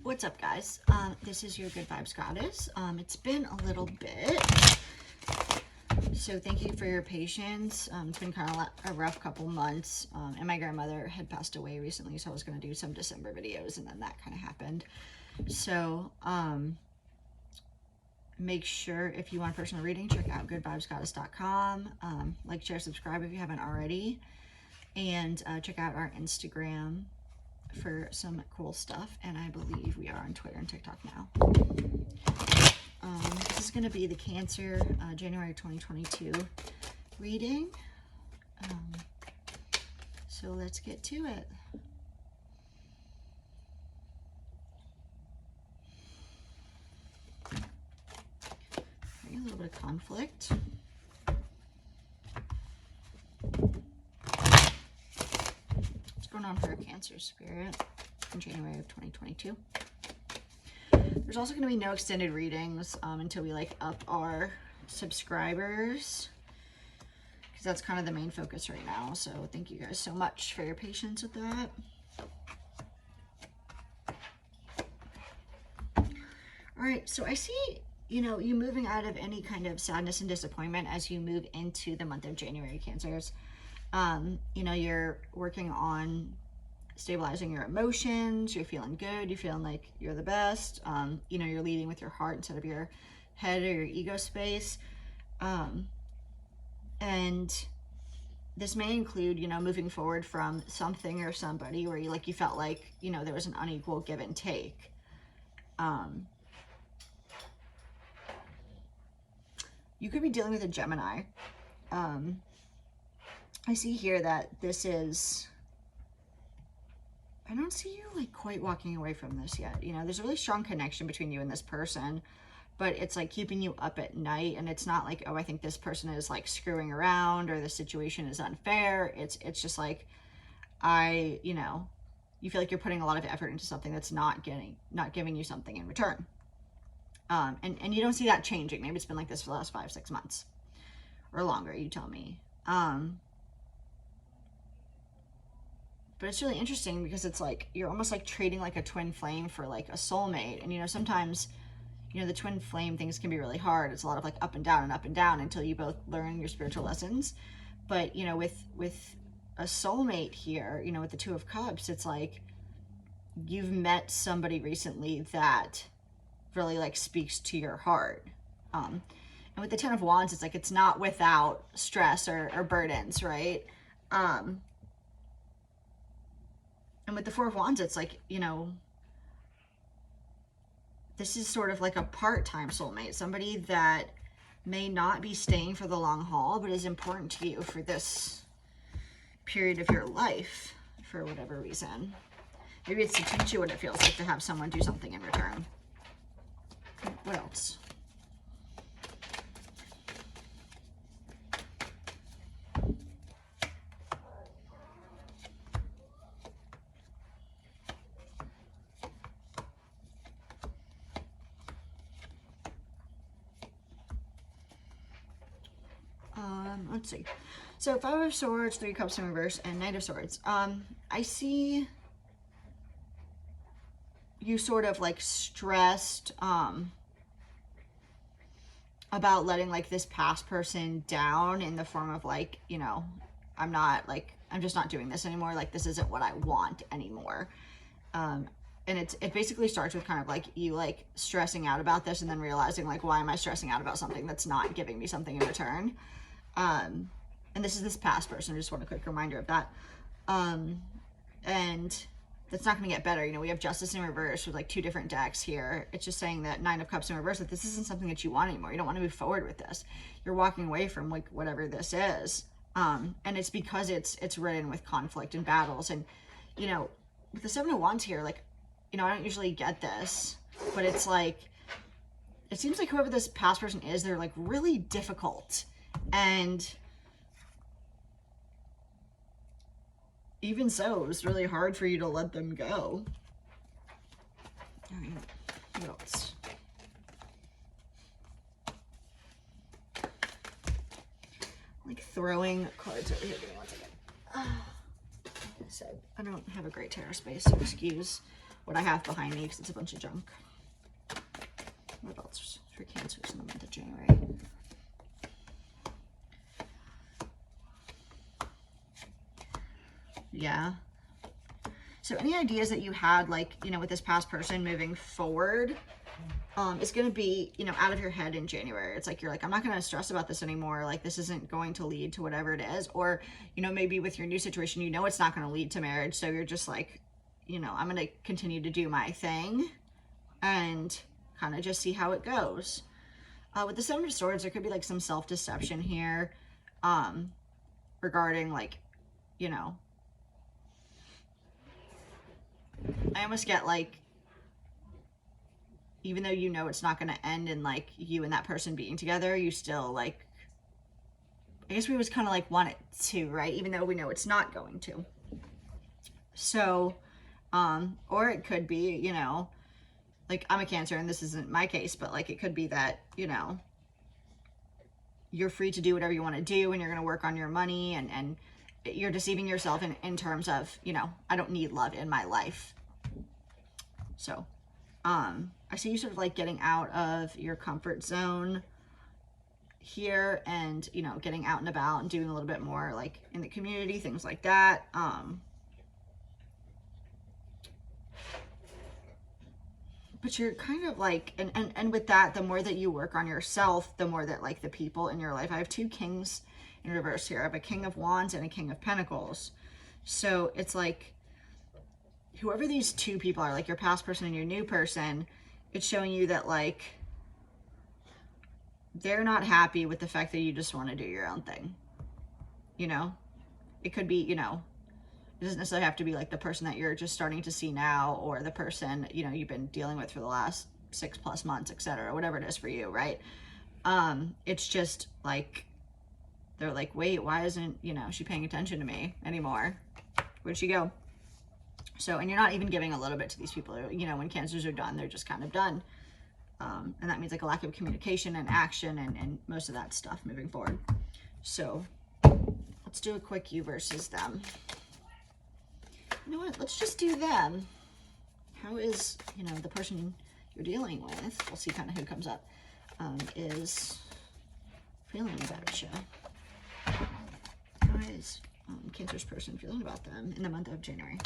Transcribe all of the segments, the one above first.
What's up, guys? This is your Good Vibes Goddess. It's been a little bit, so thank you for your patience. It's been kind of a rough couple months, and my grandmother had passed away recently, so I was going to do some December videos, and then that kind of happened. So make sure, if you want a personal reading, check out goodvibesgoddess.com. Like, share, subscribe if you haven't already, and check out our Instagram for some cool stuff, and I believe we are on Twitter and TikTok now. This is going to be the Cancer January 2022 reading, so let's get to it. A little bit of conflict. Going on for a Cancer spirit in January of 2022. There's also going to be no extended readings until we up our subscribers, because that's kind of the main focus right now. So thank you guys so much for your patience with that. All right, so I see, you moving out of any kind of sadness and disappointment as you move into the month of January, Cancers. You're working on stabilizing your emotions. You're feeling good. You're feeling like you're the best. You're leading with your heart instead of your head or your ego space. And this may include, moving forward from something or somebody where you felt like, there was an unequal give and take. You could be dealing with a Gemini. I see here that this is, I don't see you quite walking away from this yet. There's a really strong connection between you and this person, but it's keeping you up at night. And it's not oh, I think this person is screwing around or the situation is unfair. It's just you feel like you're putting a lot of effort into something that's not giving you something in return. And you don't see that changing. Maybe it's been like this for the last 5-6 months or longer, you tell me. But it's really interesting because it's you're almost trading a twin flame for a soulmate. And sometimes the twin flame things can be really hard. It's a lot of up and down until you both learn your spiritual lessons. But with a soulmate here, with the Two of Cups, it's you've met somebody recently that really speaks to your heart. And with the Ten of Wands, it's it's not without stress or burdens, right? And with the Four of Wands, it's this is sort of a part-time soulmate, somebody that may not be staying for the long haul, but is important to you for this period of your life for whatever reason. Maybe it's to teach you what it feels like to have someone do something in return. What else? Let's see. So Five of Swords, Three Cups in reverse, and Knight of Swords. I see you sort of stressed about letting this past person down in the form of I'm just not doing this anymore. This isn't what I want anymore. And it basically starts with kind of you stressing out about this and then realizing why am I stressing out about something that's not giving me something in return. And this is this past person. I just want a quick reminder of that. And that's not going to get better. We have Justice in reverse with two different decks here. It's just saying that Nine of Cups in reverse, that this isn't something that you want anymore. You don't want to move forward with this. You're walking away from whatever this is. And it's because it's ridden with conflict and battles. And, with the Seven of Wands here, I don't usually get this, but it's it seems like whoever this past person is, they're really difficult. And even so, it's really hard for you to let them go. All right, what else? Throwing cards over here. Give me 1 second. Like I said, I don't have a great tarot space, so excuse what I have behind me because it's a bunch of junk. What else for Cancers in the month of January? Yeah. So any ideas that you had, like, you know, with this past person moving forward, is going to be, you know, out of your head in January. It's like, you're like, I'm not going to stress about this anymore. Like, this isn't going to lead to whatever it is. Or, you know, maybe with your new situation, you know, it's not going to lead to marriage. So you're just like, you know, I'm going to continue to do my thing and kind of just see how it goes. With the Seven of Swords, there could be like some self-deception here, regarding, like, you know, I almost get like, even though you know it's not going to end in like you and that person being together, you still like, I guess we was kind of like want it to, right? Even though we know it's not going to. So, or it could be, you know, like, I'm a Cancer and this isn't my case, but like, it could be that, you know, you're free to do whatever you want to do and you're going to work on your money, and you're deceiving yourself in terms of, you know, I don't need love in my life. So, I see you sort of like getting out of your comfort zone here and, you know, getting out and about and doing a little bit more like in the community, things like that. But you're kind of like, and with that, the more that you work on yourself, the more that like the people in your life, I have two Kings in reverse here. I have a King of Wands and a King of Pentacles. So it's like, whoever these two people are, like your past person and your new person, it's showing you that like, they're not happy with the fact that you just want to do your own thing. You know, it could be, you know, it doesn't necessarily have to be like the person that you're just starting to see now, or the person, you know, you've been dealing with for the last 6+ months, etc., whatever it is for you, right? It's just like, they're like, wait, why isn't, you know, she paying attention to me anymore? Where'd she go? So, and you're not even giving a little bit to these people. You know, when Cancers are done, they're just kind of done. And that means like a lack of communication and action and most of that stuff moving forward. So let's do a quick you versus them. You know what? Let's just do them. How is, you know, the person you're dealing with, we'll see kind of who comes up, is feeling about you. How is Cancer's person feeling about them in the month of January?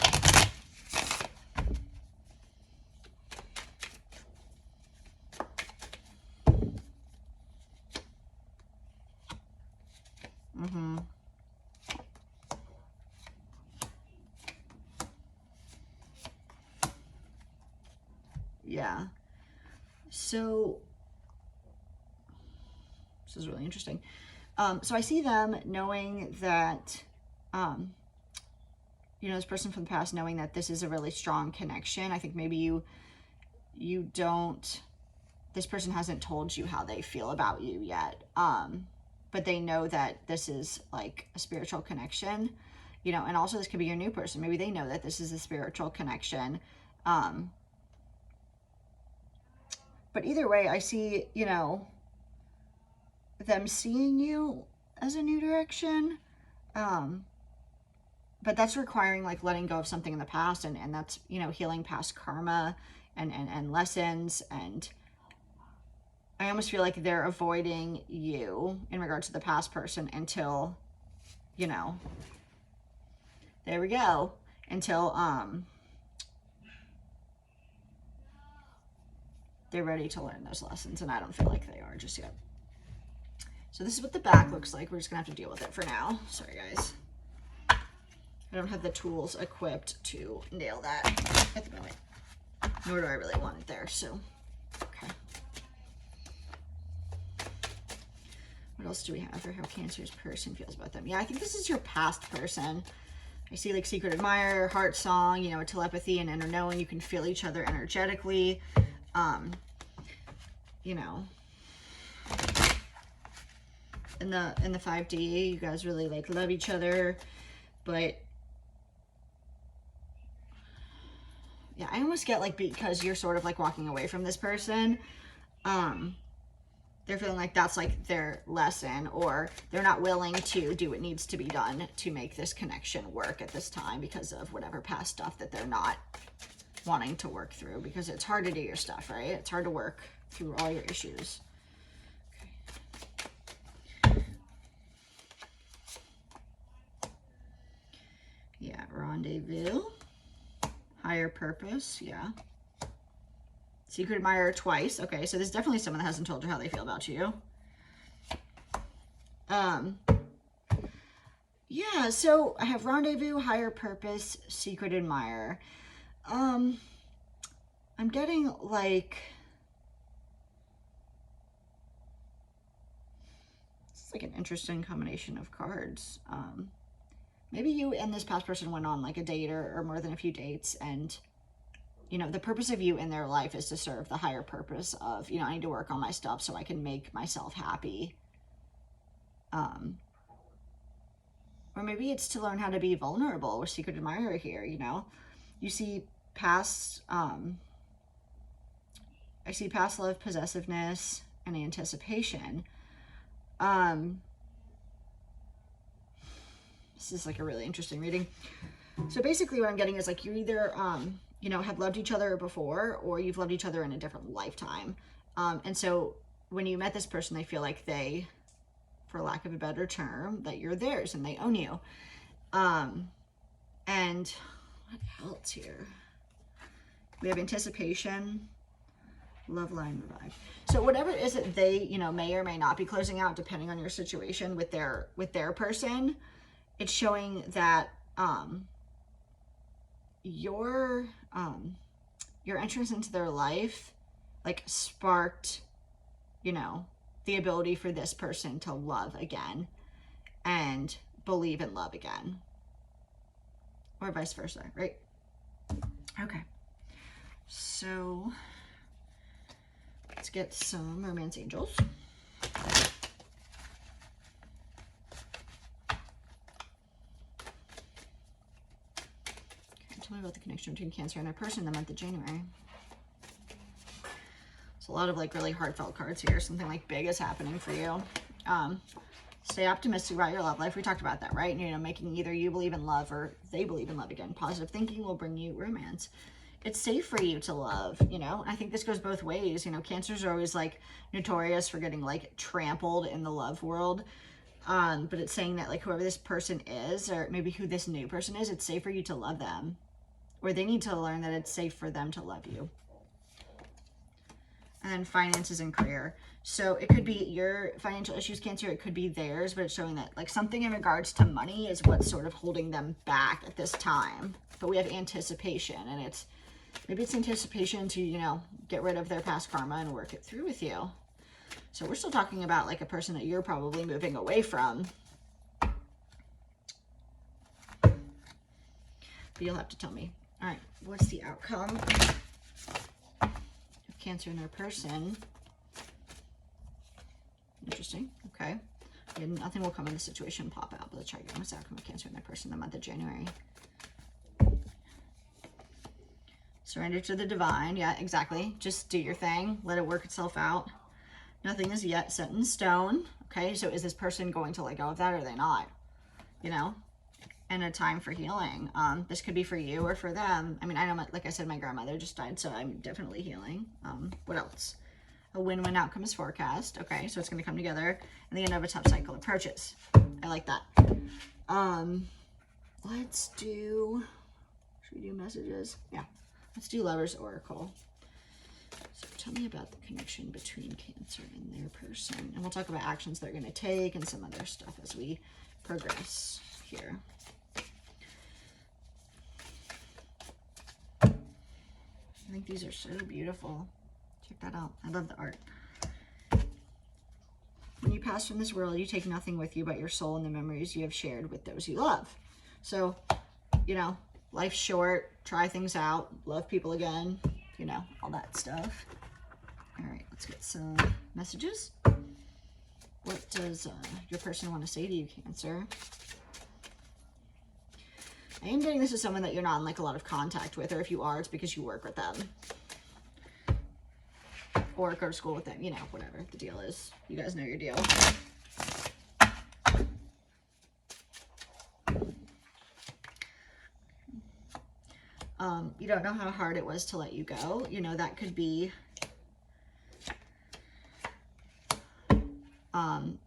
Yeah. So this is really interesting. So I see them knowing that, you know, this person from the past knowing that this is a really strong connection. I think maybe you don't, this person hasn't told you how they feel about you yet. But they know that this is like a spiritual connection, you know, and also this could be your new person. Maybe they know that this is a spiritual connection. But either way, I see, you know, them seeing you as a new direction. But that's requiring like letting go of something in the past, and that's, you know, healing past karma and lessons. And I almost feel like they're avoiding you in regards to the past person until, you know, there we go, until they're ready to learn those lessons, and I don't feel like they are just yet. So this is what the back looks like. We're just gonna have to deal with it for now. Sorry guys, I don't have the tools equipped to nail that at the moment, nor do I really want it there. So okay, what else do we have for how Cancer's person feels about them? Yeah, I think this is your past person. I see like secret admirer, heart song, you know, telepathy and inner knowing. You can feel each other energetically. You know, in the 5D, you guys really like love each other, but yeah, I almost get like, because you're sort of like walking away from this person, they're feeling like that's like their lesson, or they're not willing to do what needs to be done to make this connection work at this time because of whatever past stuff that they're not wanting to work through, because it's hard to do your stuff, right? It's hard to work through all your issues. Okay. Yeah, rendezvous, higher purpose, yeah. Secret admirer twice. Okay, so there's definitely someone that hasn't told you how they feel about you. Yeah, so I have rendezvous, higher purpose, secret admirer. I'm getting like, it's like an interesting combination of cards. Maybe you and this past person went on like a date or more than a few dates, and you know, the purpose of you in their life is to serve the higher purpose of, you know, I need to work on my stuff so I can make myself happy. Or maybe it's to learn how to be vulnerable with secret admirer here, you know. You see past, I see past love, possessiveness, and anticipation. This is like a really interesting reading. So basically what I'm getting is like you either, you know, have loved each other before, or you've loved each other in a different lifetime. And so when you met this person, they feel like they, for lack of a better term, that you're theirs and they own you. And what else here? We have anticipation, love line, revive. So whatever it is that they, you know, may or may not be closing out, depending on your situation with their person, it's showing that your entrance into their life like sparked, you know, the ability for this person to love again and believe in love again, or vice versa, right? Okay, so let's get some romance angels. Tell me about the connection between Cancer and their person in the month of January. It's a lot of like really heartfelt cards here. Something like big is happening for you. Stay optimistic about your love life. We talked about that, right? You know, making either you believe in love or they believe in love again. Positive thinking will bring you romance. It's safe for you to love, you know. I think this goes both ways. You know, Cancers are always like notorious for getting like trampled in the love world. But it's saying that like whoever this person is, or maybe who this new person is, it's safe for you to love them. Or they need to learn that it's safe for them to love you. And then finances and career. So it could be your financial issues, Cancer. It could be theirs, but it's showing that like something in regards to money is what's sort of holding them back at this time. But we have anticipation, and it's maybe it's anticipation to, you know, get rid of their past karma and work it through with you. So we're still talking about like a person that you're probably moving away from. But you'll have to tell me. All right, what's the outcome of Cancer and their person? Interesting. Okay. Yeah, nothing will come in the situation pop out, but let's try again. What's the outcome of Cancer and their person in the month of January? Surrender to the divine. Yeah, exactly. Just do your thing. Let it work itself out. Nothing is yet set in stone. Okay, so is this person going to let go of that, or are they not? You know? And a time for healing. This could be for you or for them. I mean, I know, like I said, my grandmother just died, so I'm definitely healing. What else? A win-win outcome is forecast. Okay, so it's going to come together, and the end of a tough cycle approaches. I like that. Let's do, should we do messages? Yeah, let's do Lovers Oracle. So tell me about the connection between Cancer and their person, and we'll talk about actions they're going to take and some other stuff as we progress here. I think these are so beautiful. Check that out. I love the art. When you pass from this world, you take nothing with you but your soul and the memories you have shared with those you love. So, you know, life's short. Try things out. Love people again. You know, all that stuff. All right, let's get some messages. What does your person want to say to you, Cancer? I am getting this is someone that you're not in like a lot of contact with, or if you are, it's because you work with them. Or go to school with them, you know, whatever the deal is. You guys know your deal. You don't know how hard it was to let you go. You know, that could be,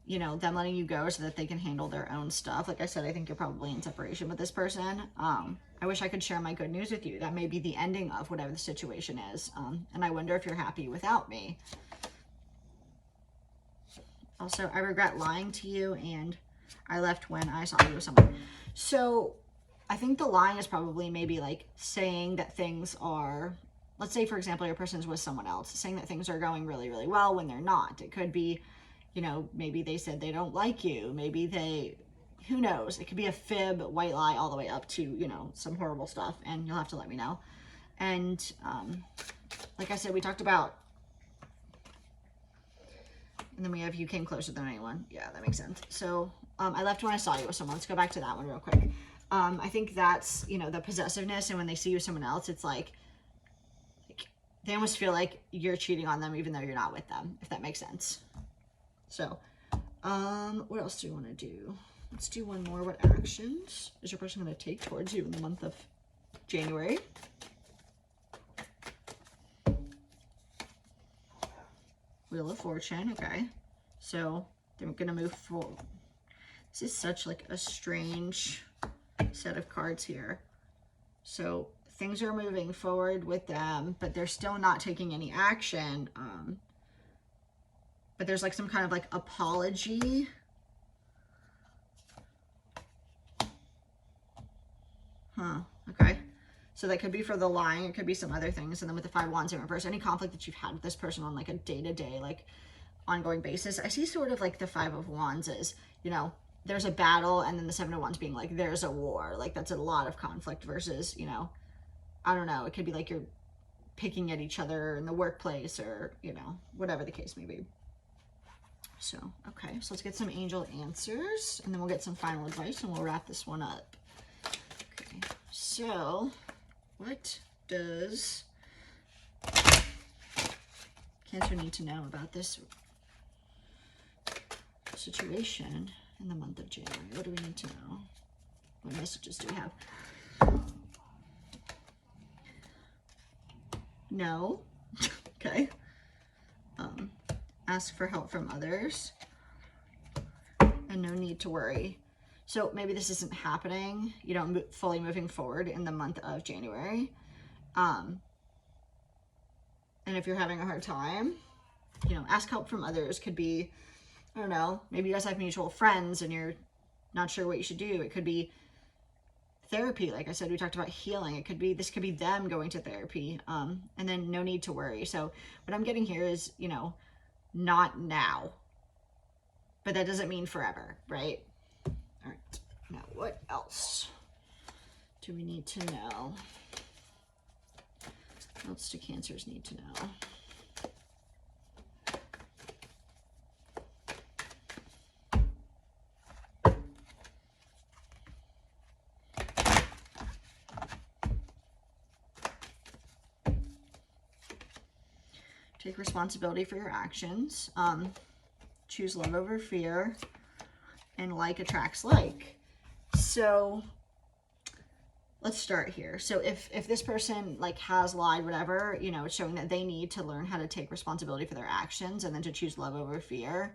you know, them letting you go so that they can handle their own stuff. Like I said, I think you're probably in separation with this person. I wish I could share my good news with you. That may be the ending of whatever the situation is. And I wonder if you're happy without me. Also, I regret lying to you, and I left when I saw you with someone. So I think the lying is probably maybe like saying that things are, let's say, for example, your person is with someone else, saying that things are going really, really well when they're not. It could be, you know, maybe they said they don't like you. Maybe they, who knows? It could be a fib, white lie, all the way up to, you know, some horrible stuff. And you'll have to let me know. And like I said, we talked about, and then we have you came closer than anyone. Yeah, that makes sense. So I left when I saw you with someone. Let's go back to that one real quick. I think that's, you know, the possessiveness. And when they see you with someone else, it's like they almost feel like you're cheating on them even though you're not with them, if that makes sense. So what else do you want to do? Let's do one more. What actions is your person going to take towards you in the month of January? Wheel of Fortune. Okay. So they're going to move forward. This is such like a strange set of cards here. So things are moving forward with them, but they're still not taking any action. But there's like some kind of like apology. Okay. So that could be for the lying. It could be some other things. And then with the 5 of Wands in reverse, any conflict that you've had with this person on like a day-to-day, like ongoing basis, I see sort of like the 5 of Wands is, you know, there's a battle, and then the 7 of Wands being like, there's a war. Like that's a lot of conflict versus, you know, I don't know. It could be like you're picking at each other in the workplace or, you know, whatever the case may be. So, okay. So let's get some angel answers, and then we'll get some final advice, and we'll wrap this one up. Okay. So what does Cancer need to know about this situation in the month of January? What do we need to know? What messages do we have? No. Okay. Ask for help from others. And no need to worry. So maybe this isn't happening, you know, fully moving forward in the month of January. And if you're having a hard time, you know, ask help from others. Could be, I don't know, maybe you guys have mutual friends and you're not sure what you should do. It could be therapy. Like I said, we talked about healing. It could be, this could be them going to therapy. And then no need to worry. So what I'm getting here is, you know, not now, but that doesn't mean forever, right? All right, now what else do we need to know? What else do Cancers need to know? Take responsibility for your actions. Choose love over fear. And like attracts like. So let's start here. So if this person like has lied, whatever, you know, it's showing that they need to learn how to take responsibility for their actions and then to choose love over fear.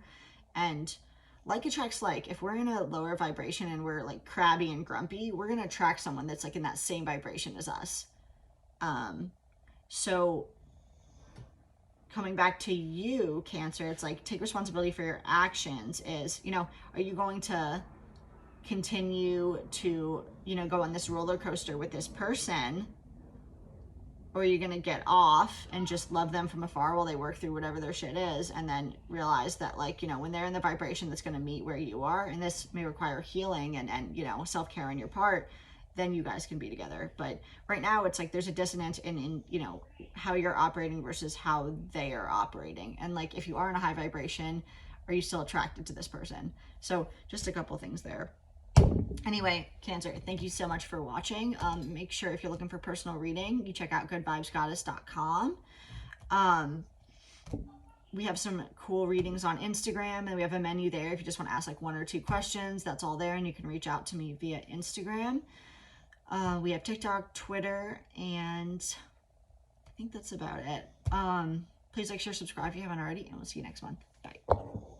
And like attracts like. If we're in a lower vibration and we're like crabby and grumpy, we're going to attract someone that's like in that same vibration as us. So coming back to you, Cancer, it's like take responsibility for your actions is, you know, are you going to continue to, you know, go on this roller coaster with this person, or are you going to get off and just love them from afar while they work through whatever their shit is, and then realize that, like, you know, when they're in the vibration that's going to meet where you are, and this may require healing and you know, self-care on your part, then you guys can be together. But right now it's like there's a dissonance in you know, how you're operating versus how they are operating. And like, if you are in a high vibration, are you still attracted to this person? So just a couple things there. Anyway, Cancer, thank you so much for watching. Make sure if you're looking for personal reading, you check out goodvibesgoddess.com. We have some cool readings on Instagram, and we have a menu there. If you just want to ask like 1 or 2 questions, that's all there, and you can reach out to me via Instagram. We have TikTok, Twitter, and I think that's about it. Please like, share, subscribe if you haven't already, and we'll see you next month. Bye.